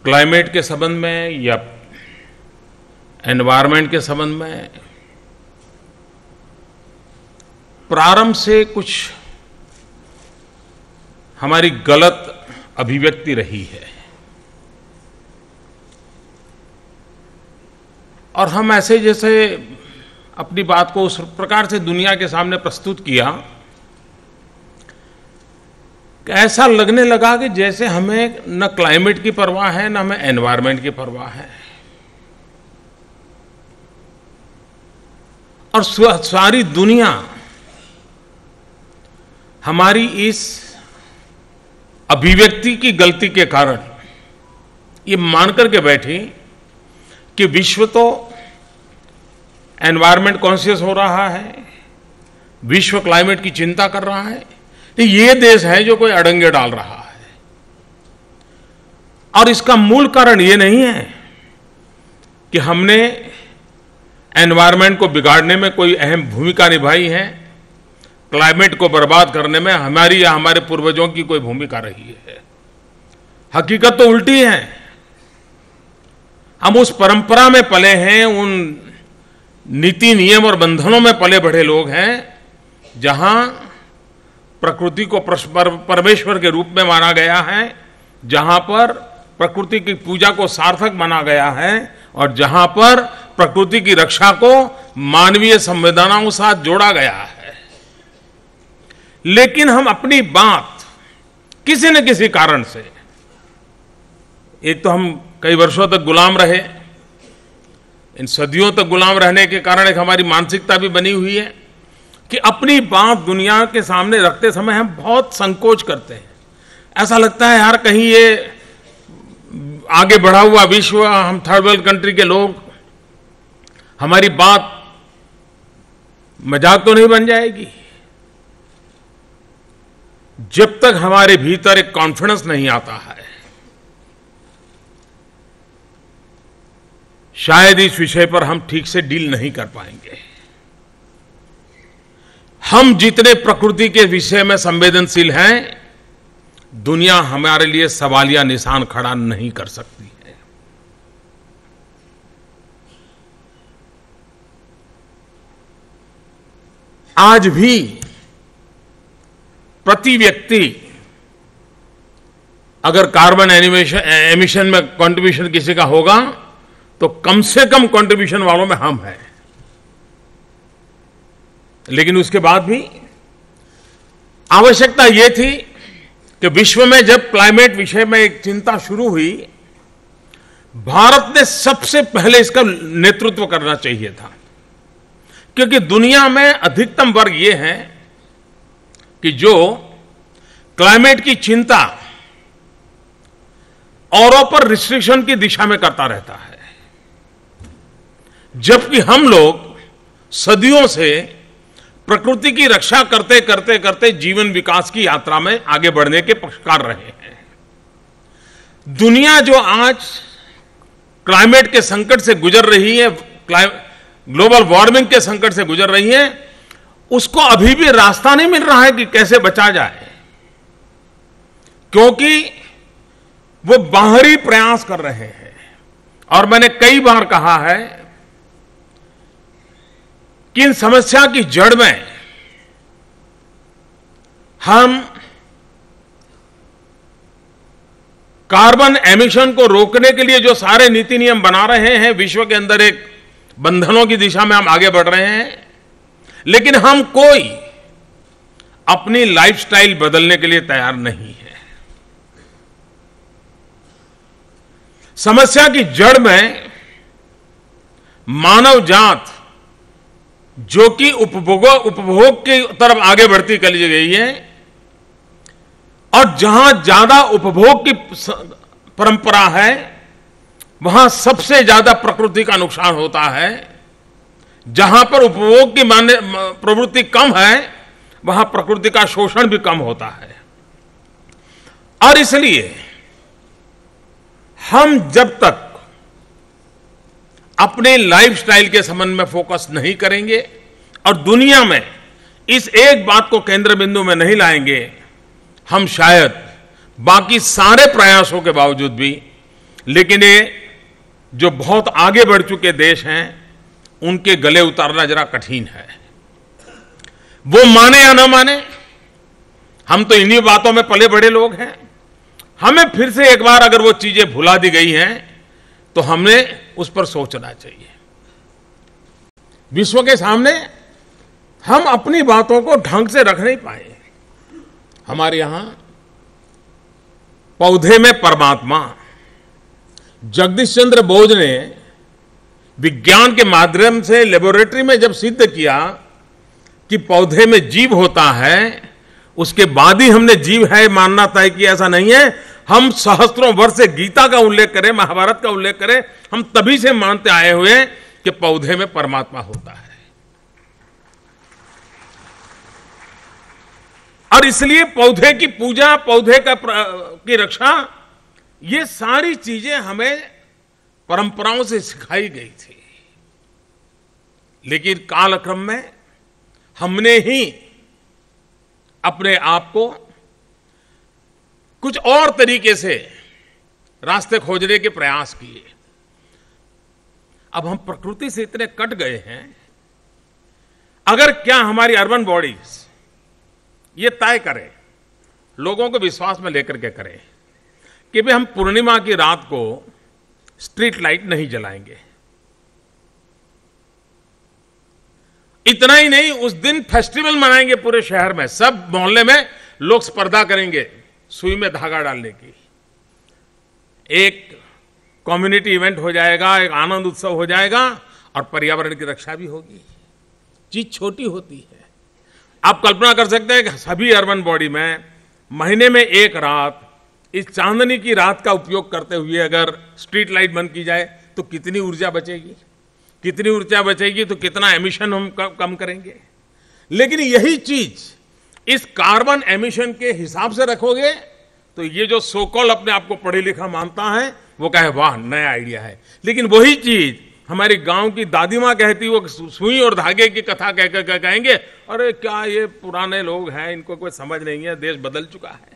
Climate के संबंध में या एनवायरनमेंट के संबंध में प्रारंभ से कुछ हमारी गलत अभिव्यक्ति रही है और हम ऐसे जैसे अपनी बात को उस प्रकार से दुनिया के सामने प्रस्तुत किया कि ऐसा लगने लगा कि जैसे हमें न क्लाइमेट की परवाह है न हमें एनवायरनमेंट की परवाह है और सारी दुनिया हमारी इस अभिव्यक्ति की गलती के कारण ये मान करके बैठी कि विश्व तो एनवायरनमेंट कॉन्शियस हो रहा है, विश्व क्लाइमेट की चिंता कर रहा है, तो ये देश है जो कोई अड़ंगे डाल रहा है। और इसका मूल कारण ये नहीं है कि हमने एनवायरनमेंट को बिगाड़ने में कोई अहम भूमिका निभाई है, क्लाइमेट को बर्बाद करने में हमारी या हमारे पूर्वजों की कोई भूमिका रही है। हकीकत तो उल्टी है। हम उस परंपरा में पले हैं, उन नीति नियम और बंधनों में पले बढ़े लोग हैं जहां प्रकृति को परमेश्वर के रूप में माना गया है, जहां पर प्रकृति की पूजा को सार्थक माना गया है और जहां पर प्रकृति की रक्षा को मानवीय संवेदनाओं के साथ जोड़ा गया है। लेकिन हम अपनी बात किसी न किसी कारण से, एक तो हम कई वर्षों तक गुलाम रहे, इन सदियों तक गुलाम रहने के कारण एक हमारी मानसिकता भी बनी हुई है कि अपनी बात दुनिया के सामने रखते समय हम बहुत संकोच करते हैं। ऐसा लगता है यार कहीं ये आगे बढ़ा हुआ विश्व, हम थर्ड वर्ल्ड कंट्री के लोग, हमारी बात मजाक तो नहीं बन जाएगी। जब तक हमारे भीतर एक कॉन्फिडेंस नहीं आता है, शायद इस विषय पर हम ठीक से डील नहीं कर पाएंगे। हम जितने प्रकृति के विषय में संवेदनशील हैं, दुनिया हमारे लिए सवालिया निशान खड़ा नहीं कर सकती है। आज भी प्रति व्यक्ति अगर कार्बन एमिशन में कंट्रीब्यूशन किसी का होगा तो कम से कम कंट्रीब्यूशन वालों में हम हैं। लेकिन उसके बाद भी आवश्यकता यह थी कि विश्व में जब क्लाइमेट विषय में एक चिंता शुरू हुई, भारत ने सबसे पहले इसका नेतृत्व करना चाहिए था, क्योंकि दुनिया में अधिकतम वर्ग ये है कि जो क्लाइमेट की चिंता औरों पर रिस्ट्रिक्शन की दिशा में करता रहता है, जबकि हम लोग सदियों से प्रकृति की रक्षा करते करते करते जीवन विकास की यात्रा में आगे बढ़ने के पक्षकार रहे हैं। दुनिया जो आज क्लाइमेट के संकट से गुजर रही है, ग्लोबल वार्मिंग के संकट से गुजर रही है, उसको अभी भी रास्ता नहीं मिल रहा है कि कैसे बचा जाए, क्योंकि वो बाहरी प्रयास कर रहे हैं। और मैंने कई बार कहा है कि इन समस्या की जड़ में हम कार्बन एमिशन को रोकने के लिए जो सारे नीति नियम बना रहे हैं, विश्व के अंदर एक बंधनों की दिशा में हम आगे बढ़ रहे हैं, लेकिन हम कोई अपनी लाइफस्टाइल बदलने के लिए तैयार नहीं है। समस्या की जड़ में मानव जात जो कि उपभोग की तरफ आगे बढ़ती चली गई है, और जहां ज्यादा उपभोग की परंपरा है वहां सबसे ज्यादा प्रकृति का नुकसान होता है। जहां पर उपभोग की प्रवृत्ति कम है वहां प्रकृति का शोषण भी कम होता है। और इसलिए हम जब तक अपने लाइफस्टाइल के संबंध में फोकस नहीं करेंगे और दुनिया में इस एक बात को केंद्र बिंदु में नहीं लाएंगे, हम शायद बाकी सारे प्रयासों के बावजूद भी लेकिन ये जो बहुत आगे बढ़ चुके देश हैं, उनके गले उतारना जरा कठिन है। वो माने या न माने, हम तो इन्हीं बातों में पले बड़े लोग हैं। हमें फिर से एक बार अगर वो चीजें भुला दी गई हैं तो हमें उस पर सोचना चाहिए। विश्व के सामने हम अपनी बातों को ढंग से रख नहीं पाए। हमारे यहां पौधे में परमात्मा, जगदीश चंद्र बोस ने विज्ञान के माध्यम से लेबोरेटरी में जब सिद्ध किया कि पौधे में जीव होता है, उसके बाद ही हमने जीव है मानना तय किया। ऐसा नहीं है हम सहस्त्रों वर्ष से गीता का उल्लेख करें, महाभारत का उल्लेख करें, हम तभी से मानते आए हुए हैं कि पौधे में परमात्मा होता है। और इसलिए पौधे की पूजा, पौधे की रक्षा, ये सारी चीजें हमें परंपराओं से सिखाई गई थी। लेकिन कालक्रम में हमने ही अपने आप को कुछ और तरीके से रास्ते खोजने के प्रयास किए। अब हम प्रकृति से इतने कट गए हैं। अगर क्या हमारी अर्बन बॉडीज ये तय करें, लोगों को विश्वास में लेकर के करें कि भाई हम पूर्णिमा की रात को स्ट्रीट लाइट नहीं जलाएंगे। इतना ही नहीं, उस दिन फेस्टिवल मनाएंगे पूरे शहर में, सब मोहल्ले में लोग स्पर्धा करेंगे सुई में धागा डालने की। एक कम्युनिटी इवेंट हो जाएगा, एक आनंद उत्सव हो जाएगा और पर्यावरण की रक्षा भी होगी। चीज छोटी होती है। आप कल्पना कर सकते हैं कि सभी अर्बन बॉडी में महीने में एक रात, इस चांदनी की रात का उपयोग करते हुए अगर स्ट्रीट लाइट बंद की जाए तो कितनी ऊर्जा बचेगी, कितनी ऊर्जा बचेगी, तो कितना एमिशन हम कम करेंगे। लेकिन यही चीज इस कार्बन एमिशन के हिसाब से रखोगे तो ये जो सो कॉल्ड अपने आप को पढ़े लिखा मानता है वो कहे वाह नया आइडिया है। लेकिन वही चीज हमारी गांव की दादी मां कहती, वो सुई और धागे की कथा कह कहेंगे अरे क्या ये पुराने लोग हैं, इनको कोई समझ नहीं है, देश बदल चुका है।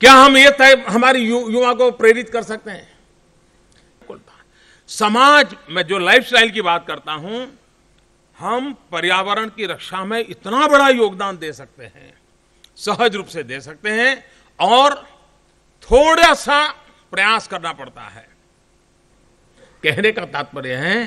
क्या हम ये तय हमारी युवा को प्रेरित कर सकते हैं? समाज में जो लाइफस्टाइल की बात करता हूं, हम पर्यावरण की रक्षा में इतना बड़ा योगदान दे सकते हैं, सहज रूप से दे सकते हैं, और थोड़ा सा प्रयास करना पड़ता है। कहने का तात्पर्य है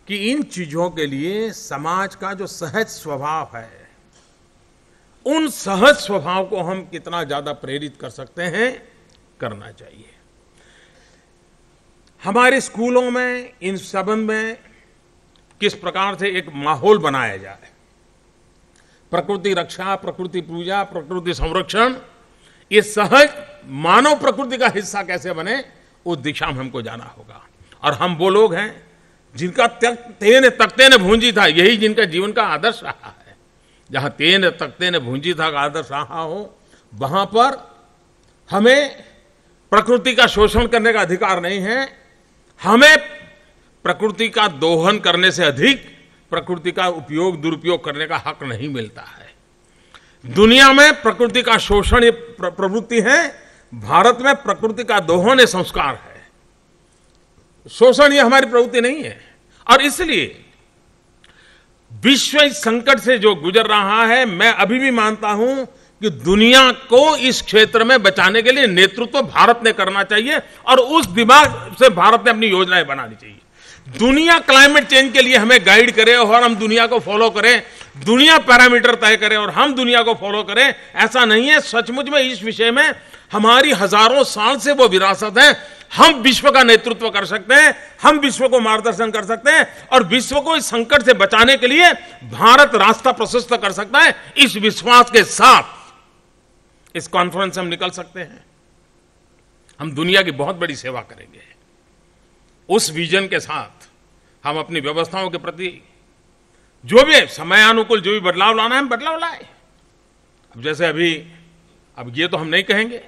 कि इन चीजों के लिए समाज का जो सहज स्वभाव है, उन सहज स्वभाव को हम कितना ज्यादा प्रेरित कर सकते हैं, करना चाहिए। हमारे स्कूलों में इन संबंध में किस प्रकार से एक माहौल बनाया जाए, प्रकृति रक्षा, प्रकृति पूजा, प्रकृति संरक्षण, ये सहज मानव प्रकृति का हिस्सा कैसे बने, उस दिशा में हमको जाना होगा। और हम वो लोग हैं जिनका तेन तख्ते ने भूंजी था, यही जिनका जीवन का आदर्श रहा है। जहां तेन तख्ते ने भूंजी था का आदर्श रहा हो, वहां पर हमें प्रकृति का शोषण करने का अधिकार नहीं है। हमें प्रकृति का दोहन करने से अधिक प्रकृति का उपयोग, दुरुपयोग करने का हक नहीं मिलता है। दुनिया में प्रकृति का शोषण ये प्रवृत्ति है, भारत में प्रकृति का दोहन ये संस्कार है। शोषण ये हमारी प्रवृत्ति नहीं है। और इसलिए विश्व इस संकट से जो गुजर रहा है, मैं अभी भी मानता हूं कि दुनिया को इस क्षेत्र में बचाने के लिए नेतृत्व भारत ने करना चाहिए, और उस दिमाग से भारत ने अपनी योजनाएं बनानी चाहिए। दुनिया क्लाइमेट चेंज के लिए हमें गाइड करे और हम दुनिया को फॉलो करें, दुनिया पैरामीटर तय करे और हम दुनिया को फॉलो करें, ऐसा नहीं है। सचमुच में इस विषय में हमारी हजारों साल से वो विरासत है। हम विश्व का नेतृत्व कर सकते हैं, हम विश्व को मार्गदर्शन कर सकते हैं, और विश्व को इस संकट से बचाने के लिए भारत रास्ता प्रशस्त कर सकता है। इस विश्वास के साथ इस कॉन्फ्रेंस से हम निकल सकते हैं। हम दुनिया की बहुत बड़ी सेवा करेंगे। उस विजन के साथ हम अपनी व्यवस्थाओं के प्रति जो भी समयानुकूल जो भी बदलाव लाना है, हम बदलाव लाए। अब जैसे अभी, अब ये तो हम नहीं कहेंगे।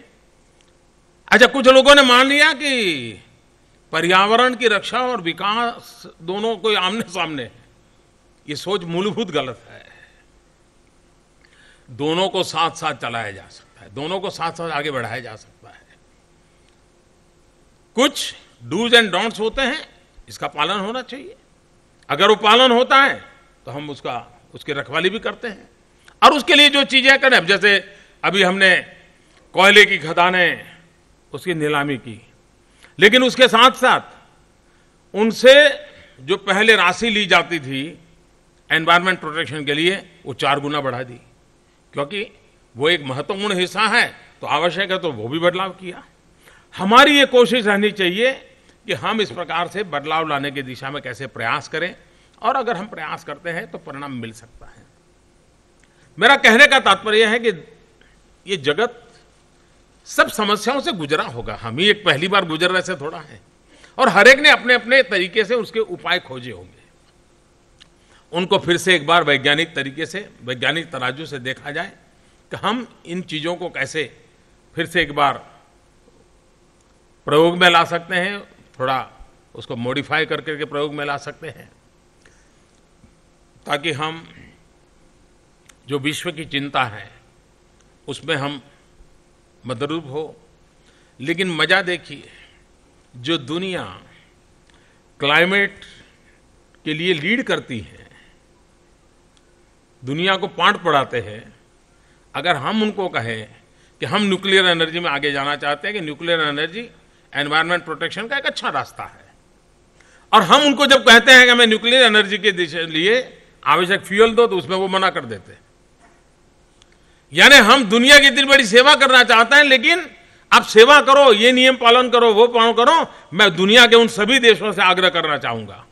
अच्छा, कुछ लोगों ने मान लिया कि पर्यावरण की रक्षा और विकास दोनों कोई आमने सामने है। ये सोच मूलभूत गलत है। दोनों को साथ साथ चलाया जा सकता है, दोनों को साथ साथ आगे बढ़ाया जा सकता है। कुछ डूज एंड डोंट्स होते हैं, इसका पालन होना चाहिए। अगर वो पालन होता है तो हम उसकी रखवाली भी करते हैं और उसके लिए जो चीजें करें। अब जैसे अभी हमने कोयले की खदानें उसकी नीलामी की, लेकिन उसके साथ साथ उनसे जो पहले राशि ली जाती थी एनवायरमेंट प्रोटेक्शन के लिए, वो 4 गुना बढ़ा दी, क्योंकि वो एक महत्वपूर्ण हिस्सा है, तो आवश्यक है तो वो भी बदलाव किया। हमारी ये कोशिश रहनी चाहिए कि हम इस प्रकार से बदलाव लाने की दिशा में कैसे प्रयास करें, और अगर हम प्रयास करते हैं तो परिणाम मिल सकता है। मेरा कहने का तात्पर्य है कि ये जगत सब समस्याओं से गुजरा होगा, हम ही एक पहली बार गुजर रहे से थोड़ा है, और हर एक ने अपने अपने तरीके से उसके उपाय खोजे होंगे। उनको फिर से एक बार वैज्ञानिक तरीके से, वैज्ञानिक तराजू से देखा जाए कि हम इन चीजों को कैसे फिर से एक बार प्रयोग में ला सकते हैं, थोड़ा उसको मॉडिफाई करके प्रयोग में ला सकते हैं, ताकि हम जो विश्व की चिंता है उसमें हम मदरूप हो। लेकिन मजा देखिए, जो दुनिया क्लाइमेट के लिए लीड करती है, दुनिया को पाठ पढ़ाते हैं, अगर हम उनको कहें कि हम न्यूक्लियर एनर्जी में आगे जाना चाहते हैं, कि न्यूक्लियर एनर्जी एनवायरमेंट प्रोटेक्शन का एक अच्छा रास्ता है, और हम उनको जब कहते हैं कि हमें न्यूक्लियर एनर्जी के लिए आवश्यक फ्यूल दो, तो उसमें वो मना कर देते हैं। यानी हम दुनिया की इतनी बड़ी सेवा करना चाहते हैं, लेकिन आप सेवा करो, ये नियम पालन करो, वो पालन करो। मैं दुनिया के उन सभी देशों से आग्रह करना चाहूंगा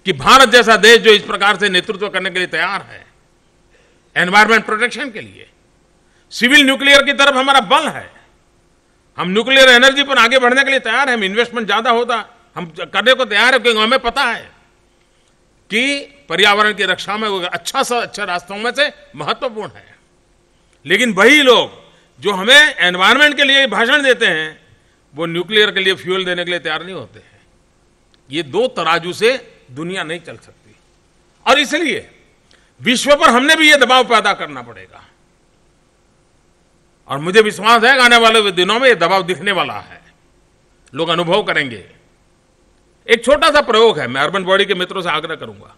कि भारत जैसा देश जो इस प्रकार से नेतृत्व करने के लिए तैयार है एनवायरमेंट प्रोटेक्शन के लिए, सिविल न्यूक्लियर की तरफ हमारा बल है, हम न्यूक्लियर एनर्जी पर आगे बढ़ने के लिए तैयार हैं। हम इन्वेस्टमेंट ज्यादा होता हम करने को तैयार है, क्योंकि हमें पता है कि पर्यावरण की रक्षा में वो अच्छा सा अच्छा रास्तों में से महत्वपूर्ण है। लेकिन वही लोग जो हमें एनवायरमेंट के लिए भाषण देते हैं, वो न्यूक्लियर के लिए फ्यूल देने के लिए तैयार नहीं होते हैं। ये दो तराजू से दुनिया नहीं चल सकती, और इसलिए विश्व पर हमने भी ये दबाव पैदा करना पड़ेगा। और मुझे विश्वास है कि आने वाले दिनों में ये दबाव दिखने वाला है, लोग अनुभव करेंगे। एक छोटा सा प्रयोग है, मैं अर्बन बॉडी के मित्रों से आग्रह करूंगा।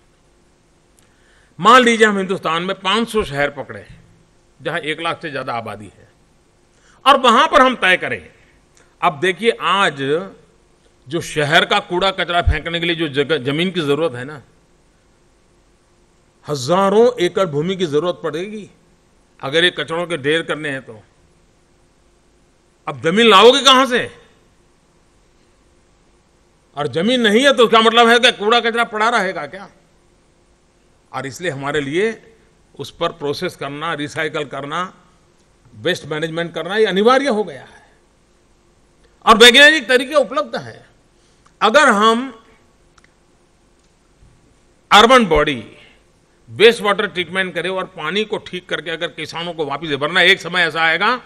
मान लीजिए हम हिंदुस्तान में 500 शहर पकड़े जहां 1 लाख से ज्यादा आबादी है, और वहां पर हम तय करें। अब देखिए, आज जो शहर का कूड़ा कचरा फेंकने के लिए जो जमीन की जरूरत है ना, हजारों एकड़ भूमि की जरूरत पड़ेगी अगर ये कचरों के ढेर करने हैं तो। अब जमीन लाओगे कहां से? और जमीन नहीं है तो क्या मतलब है कि कूड़ा कचरा पड़ा रहेगा क्या? और इसलिए हमारे लिए उस पर प्रोसेस करना, रिसाइकल करना, वेस्ट मैनेजमेंट करना, ये अनिवार्य हो गया है, और वैज्ञानिक तरीके उपलब्ध हैं। अगर हम urban body waste water treatment करें और पानी को ठीक करके अगर किसानों को वापस दे, वरना एक समय ऐसा आएगा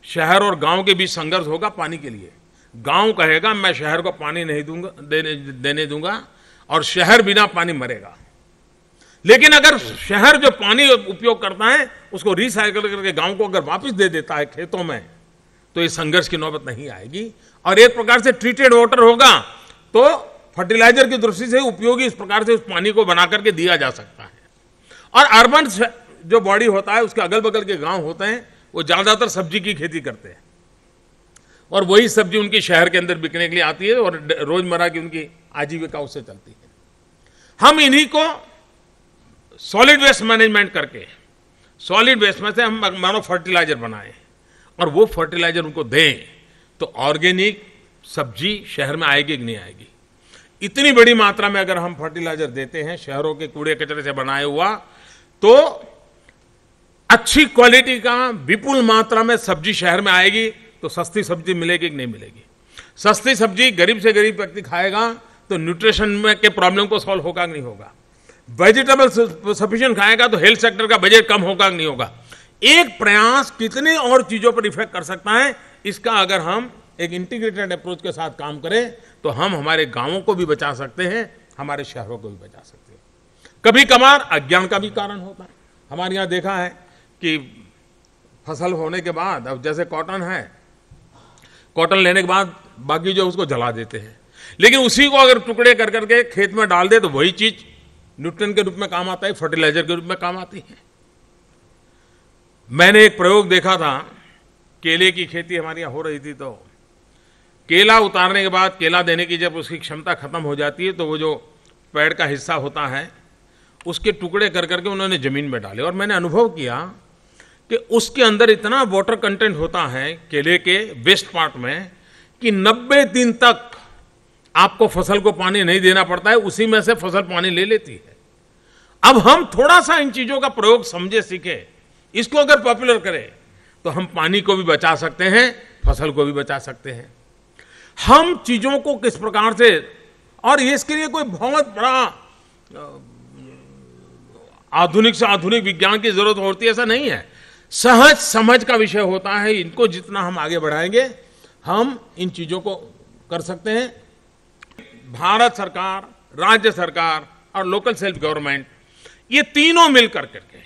शहर और गांव के बीच संघर्ष होगा पानी के लिए। गांव कहेगा मैं शहर को पानी नहीं दूंगा, देने दूंगा, और शहर बिना पानी मरेगा। लेकिन अगर शहर जो पानी उपयोग करता है उसको रिसाइकल करके गांव को अगर वापस दे देता है खेतों में, तो ये संघर्ष की नौबत नहीं आएगी। और एक प्रकार से ट्रीटेड वाटर होगा तो फर्टिलाइजर की दृष्टि से उपयोगी इस प्रकार से उस पानी को बना करके दिया जा सकता है। और अर्बन जो बॉडी होता है उसके अगल बगल के गांव होते हैं, वो ज्यादातर सब्जी की खेती करते हैं, और वही सब्जी उनकी शहर के अंदर बिकने के लिए आती है, और रोजमर्रा की उनकी आजीविका उससे चलती है। हम इन्हीं को सॉलिड वेस्ट मैनेजमेंट करके, सॉलिड वेस्ट में से हम मानो फर्टिलाइजर बनाएं, और वो फर्टिलाइजर उनको दें, तो ऑर्गेनिक सब्जी शहर में आएगी कि नहीं आएगी? इतनी बड़ी मात्रा में अगर हम फर्टिलाइजर देते हैं शहरों के कूड़े कचरे से बनाए हुआ, तो अच्छी क्वालिटी का विपुल मात्रा में सब्जी शहर में आएगी, तो सस्ती सब्जी मिलेगी कि नहीं मिलेगी? सस्ती सब्जी गरीब से गरीब व्यक्ति खाएगा तो न्यूट्रिशन में के प्रॉब्लम को सॉल्व होगा कि नहीं होगा? वेजिटेबल सफिशिएंट खाएगा तो हेल्थ सेक्टर का बजट कम होगा कि नहीं होगा? एक प्रयास कितने और चीजों पर इफेक्ट कर सकता है, इसका अगर हम एक इंटीग्रेटेड अप्रोच के साथ काम करें तो हम हमारे गांवों को भी बचा सकते हैं, हमारे शहरों को भी बचा सकते हैं। कभी कभार अज्ञान का भी कारण होता है। हमारे यहाँ देखा है कि फसल होने के बाद, अब जैसे कॉटन है, कॉटन लेने के बाद बाकी जो उसको जला देते हैं। लेकिन उसी को अगर टुकड़े कर करके खेत में डाल दे तो वही चीज न्यूट्रन के रूप में काम आता है, फर्टिलाइजर के रूप में काम आती है। मैंने एक प्रयोग देखा था, केले की खेती हमारे यहाँ हो रही थी, तो केला उतारने के बाद केला देने की जब उसकी क्षमता खत्म हो जाती है तो वो जो पेड़ का हिस्सा होता है उसके टुकड़े कर करके उन्होंने जमीन में डाले। और मैंने अनुभव किया कि उसके अंदर इतना वाटर कंटेंट होता है केले के वेस्ट पार्ट में कि 90 दिन तक आपको फसल को पानी नहीं देना पड़ता है, उसी में से फसल पानी ले लेती है। अब हम थोड़ा सा इन चीजों का प्रयोग समझे सीखे, इसको अगर पॉपुलर करें तो हम पानी को भी बचा सकते हैं, फसल को भी बचा सकते हैं। हम चीजों को किस प्रकार से, और इसके लिए कोई बहुत बड़ा आधुनिक से आधुनिक विज्ञान की जरूरत होती है ऐसा नहीं है, सहज समझ का विषय होता है। इनको जितना हम आगे बढ़ाएंगे हम इन चीजों को कर सकते हैं। भारत सरकार, राज्य सरकार और लोकल सेल्फ गवर्नमेंट, ये तीनों मिलकर करके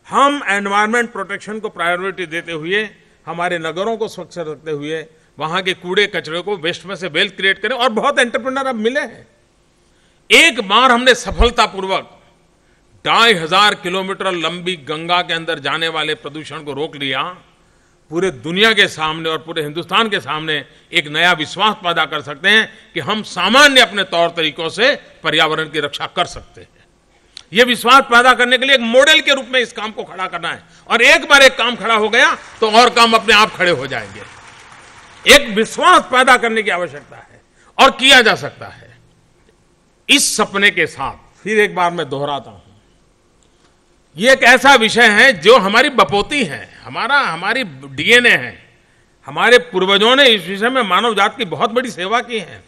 हम एनवायरमेंट प्रोटेक्शन को प्रायोरिटी देते हुए, हमारे नगरों को स्वच्छ रखते हुए, वहां के कूड़े कचरे को वेस्ट में से वेल्थ क्रिएट करें। और बहुत एंटरप्रेन्योर अब मिले हैं। एक बार हमने सफलतापूर्वक 2500 किलोमीटर लंबी गंगा के अंदर जाने वाले प्रदूषण को रोक लिया। पूरे दुनिया के सामने और पूरे हिंदुस्तान के सामने एक नया विश्वास पैदा कर सकते हैं कि हम सामान्य अपने तौर तरीकों से पर्यावरण की रक्षा कर सकते हैं। यह विश्वास पैदा करने के लिए एक मॉडल के रूप में इस काम को खड़ा करना है। और एक बार एक काम खड़ा हो गया तो और काम अपने आप खड़े हो जाएंगे। एक विश्वास पैदा करने की आवश्यकता है और किया जा सकता है। इस सपने के साथ फिर एक बार मैं दोहराता हूं, ये एक ऐसा विषय है जो हमारी बपोती है, हमारी डीएनए है। हमारे पूर्वजों ने इस विषय में मानव जाति की बहुत बड़ी सेवा की है।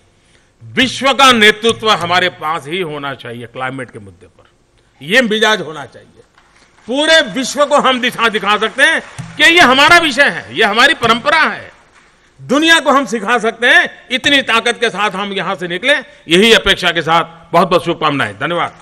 विश्व का नेतृत्व हमारे पास ही होना चाहिए। क्लाइमेट के मुद्दे पर यह मिजाज होना चाहिए। पूरे विश्व को हम दिखा सकते हैं कि ये हमारा विषय है, ये हमारी परंपरा है। दुनिया को हम सिखा सकते हैं। इतनी ताकत के साथ हम यहां से निकले, यही अपेक्षा के साथ बहुत बहुत शुभकामनाएं। धन्यवाद।